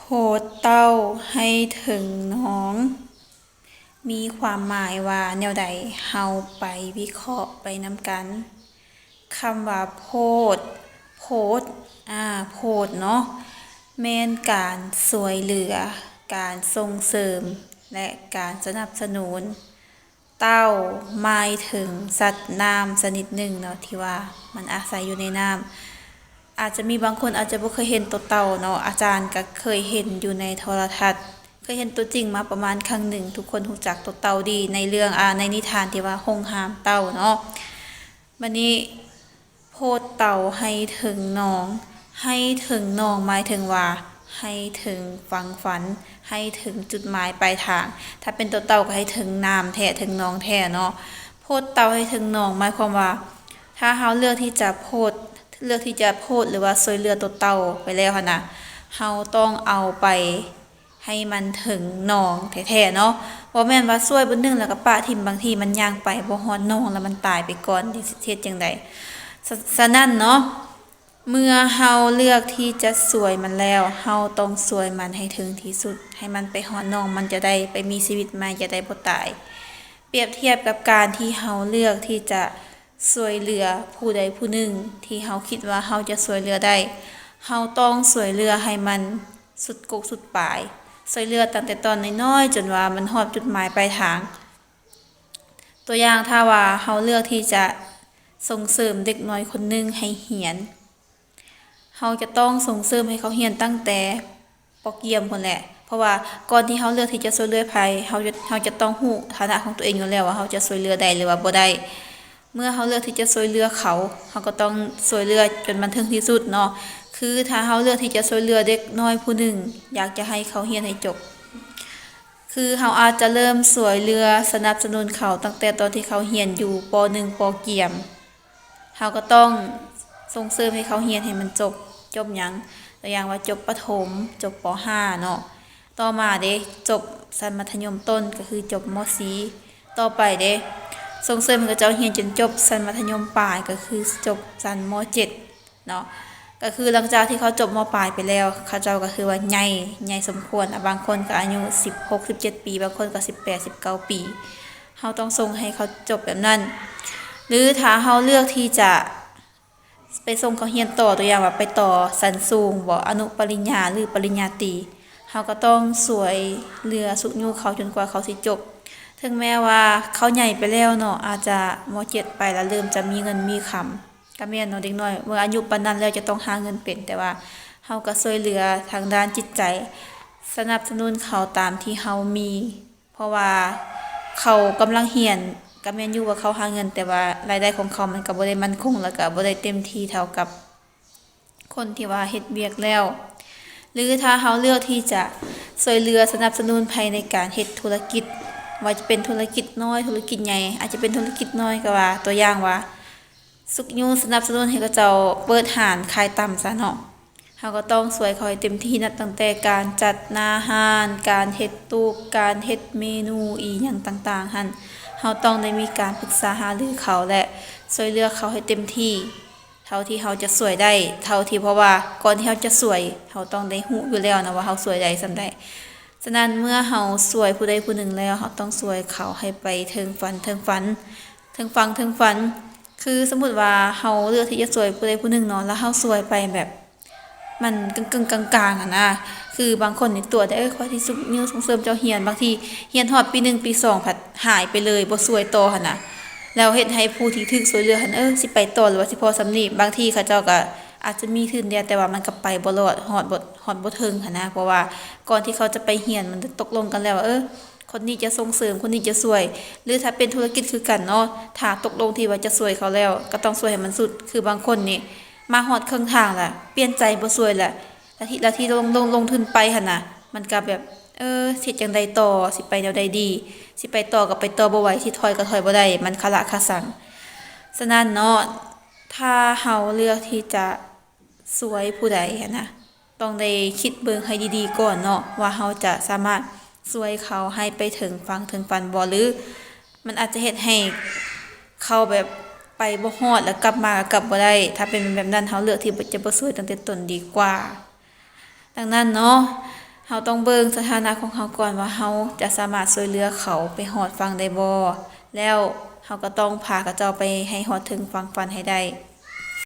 โหดเต้าให้ถึงน้อง มีความหมายว่าแนวใดเฮาไปวิเคราะห์ไปนำกันคำว่าโพดโพดโพดเนาะแม่นการช่วยเหลือการส่งเสริมและการสนับสนุนเต้าหมายถึงสัตว์น้ำชนิดหนึ่งเนาะที่ว่ามันอาศัยอยู่ในน้ำอาจจะมีบางคนอาจจะบ่เคยเห็นตัวเต่าเนาะอาจารย์ก็เคยเห็นอยู่ในโทรทัศน์เคยเห็นตัวจริงมาประมาณครั้งหนึ่งทุกคนรู้จักตัวเต่าดีในเรื่องในนิทานที่ว่าหงส์หามเต่าเนาะบัดนี้โพดเต่าให้ถึงน้องให้ถึงน้องหมายถึงว่าให้ถึงฝั่งฝันให้ถึงจุดหมายปลายทางถ้าเป็นตัวเต่าก็ให้ถึงน้ำแท้ถึงน้องแท้เนาะโพดเต่าให้ถึงน้องหมายความว่าถ้าเฮาเลือกที่จะโพดหรือว่าช่วยเหลือตัวเต่าไปแล้วหั่นน่ะเฮาต้องเอาไปให้มันถึงน้องแท้ๆเนาะบ่แม่นว่าช่วยเบิ่นึงแล้วก็ปะทิ่มบางทีมันย่างไปบ่ฮอดน้องแล้วมันตายไปก่อนสิเฮ็ดจังได๋ฉะนั้นเนาะเมื่อเฮาเลือกที่จะช่วยมันแล้วเฮาต้องช่วยมันให้ถึงที่สุดให้มันไปฮอดน้องมันจะได้ไปมีชีวิตใหม่จะได้บ่ตายเปรียบเทียบกับการที่เฮาเลือกที่จะช่วยเหลือผู้ใดผู้หนึ่งที่เฮาคิดว่าเฮาจะช่วยเหลือได้เฮาต้องช่วยเหลือให้มันสุดกกสุดปลายช่วยเหลือตั้งแต่ตอนน้อยๆจนว่ามันฮอดจุดหมายปลายทางตัวอย่างถ้าว่าเฮาเลือกที่จะส่งเสริมเด็กน้อยคนหนึ่งให้เรียนเฮาจะต้องส่งเสริมให้เขาเรียนตั้งแต่ป.เกียมพุ่นแหละเพราะว่าก่อนที่เฮาเลือกที่จะช่วยเหลือไผเฮาจะต้องรู้ฐานะของตัวเองอยู่แล้วว่าเฮาจะช่วยเหลือได้หรือว่าบ่ได้เมื่อเฮาเลือกที่จะช่วยเหลือเขาเฮาก็ต้องช่วยเหลือจนมันถึงที่สุดเนาะคือถ้าเฮาเลือกที่จะช่วยเหลือเด็กน้อยผู้หนึ่งอยากจะให้เขาเรียนให้จบคือเฮาอาจจะเริ่มช่วยเหลือสนับสนุนเขาตั้งแต่ตอนที่เขาเรียนอยู่ป .1 ป.เกียมเฮาก็ต้องส่งเสริมให้เขาเรียนให้มันจบหยังตัวอย่างว่าจบประถมจบป .5 เนาะต่อมาเด้จบชั้นมัธยมต้นก็คือจบม .4 ต่อไปเด้ส่งเสริมให้เขาเจ้าเรียนจนจบชั้นมัธยมปลายก็คือจบชั้นม .7 เนาะก็คือหลังจากที่เขาจบม.ปลายไปแล้วเขาเจ้าก็คือว่าใหญ่สมควรบางคนก็อายุ16 17ปีบางคนก็18 19ปีเฮาต้องส่งให้เขาจบแบบนั้นหรือถ้าเฮาเลือกที่จะไปส่งเขาเรียนต่อตัวอย่างว่าไปต่อชั้นสูงบ่อนุปริญญาหรือปริญญาตรีเฮาก็ต้องช่วยเหลือสุขอยู่เขาจนกว่าเขาสิจบถึงแม้ว่าเขาใหญ่ไปแล้วเนาะอาจจะม.7 ไปแล้วเริ่มจะมีเงินมีคำก็แม่นเนาะเด็กน้อยเมื่ออายุปานนั้นแล้วจะต้องหาเงินเป็นแต่ว่าเฮาก็ช่วยเหลือทางด้านจิตใจสนับสนุนเขาตามที่เฮามีเพราะว่าเขากำลังเรียนก็แม่นอยู่ว่าเขาหาเงินแต่ว่ารายได้ของเขามันก็บ่ได้มั่นคงแล้วก็บ่ได้เต็มที่เท่ากับคนที่ว่าเฮ็ดเวียกแล้วหรือถ้าเฮาเลือกที่จะช่วยเหลือสนับสนุนภายในการเฮ็ดธุรกิจว่าจะเป็นธุรกิจน้อยธุรกิจใหญ่อาจจะเป็นธุรกิจน้อยก็ว่าตัวอย่างว่าสุกยูสนับสนุนให้เขาเจ้าเปิดร้านขายตำซะเนาะเฮาก็ต้องช่วยเขาให้เต็มที่นับตั้งแต่การจัดอาหารการเฮ็ดตู้การเฮ็ดเมนูอีหยังต่างๆหั่นเฮาต้องได้มีการปรึกษาหารือเขาและช่วยเหลือเขาให้เต็มที่เท่าที่เฮาจะช่วยได้เท่าที่เพราะว่าก่อนที่เฮาจะช่วยเฮาต้องได้รู้อยู่แล้วนะว่าเฮาช่วยได้ส่ำใดฉะนั้นเมื่อเฮาช่วยผู้ใดผู้หนึ่งแล้วเฮาต้องช่วยเขาให้ไปถึงฝันถึงฟังฝันคือสมมุติว่าเฮาเลือกที่จะช่วยผู้ใดผู้หนึ่งเนาะแล้วเฮาช่วยไปแบบมันกึ่งๆกลางๆนะคือบางคนนี่ตัวได้ข้อยสินิ้วส่งเสริมเจ้าเรียนบางทีเรียนฮอดปี1ปี2ผัดหายไปเลยบ่ช่วยต่อหั่นน่ะแล้วเฮ็ดให้ผู้ที่ถูกช่วยเหลือหั่นสิไปต่อหรือว่าสิพอส่ำนี้บางทีเขาเจ้าก็อาจจะมีทุนเดียวแต่ว่ามันก็ไปบ่รอดฮอดบ่ถึงหั่นนะเพราะว่าก่อนที่เขาจะไปเรียนมันตกลงกันแล้วว่าคนนี้จะส่งเสริมคนนี้จะช่วยหรือถ้าเป็นธุรกิจคือกันเนาะถ้าตกลงที่ว่าจะช่วยเขาแล้วก็ต้องช่วยให้มันสุดคือบางคนนี่มาฮอดครึ่งทางล่ะเปลี่ยนใจบ่ช่วยแหละแล้วที่ลงทุนไปหั่นน่ะมันก็แบบสิเฮ็ดจังไดต่อสิไปแนวใดดีสิไปต่อก็ไปต่อบ่ไหวสิถอยก็ถอยบ่ได้มันคาระคาซังฉะนั้นเนาะถ้าเฮาเลือกที่จะช่วยผู้ใดหั้นนะต้องได้คิดเบิ่งให้ดีๆก่อนเนาะว่าเฮาจะสามารถช่วยเขาให้ไปถึงฝั่งถึงฝันบ่หรือมันอาจจะเฮ็ดให้เขาแบบไปบ่ฮอดแล้วกลับมาก็กลับบ่ได้ถ้าเป็นแบบนั้นเฮาเลือกที่จะบ่ช่วยตั้งแต่ต้นดีกว่าดังนั้นเนาะ เฮาต้องเบิ่งสถานะของเฮาก่อนว่าเฮาจะสามารถช่วยเหลือเขาไปฮอดฝั่งได้บ่แล้วเฮาก็ต้องพาเขาเจ้าไปให้ฮอดถึงฝั่งฝันให้ได้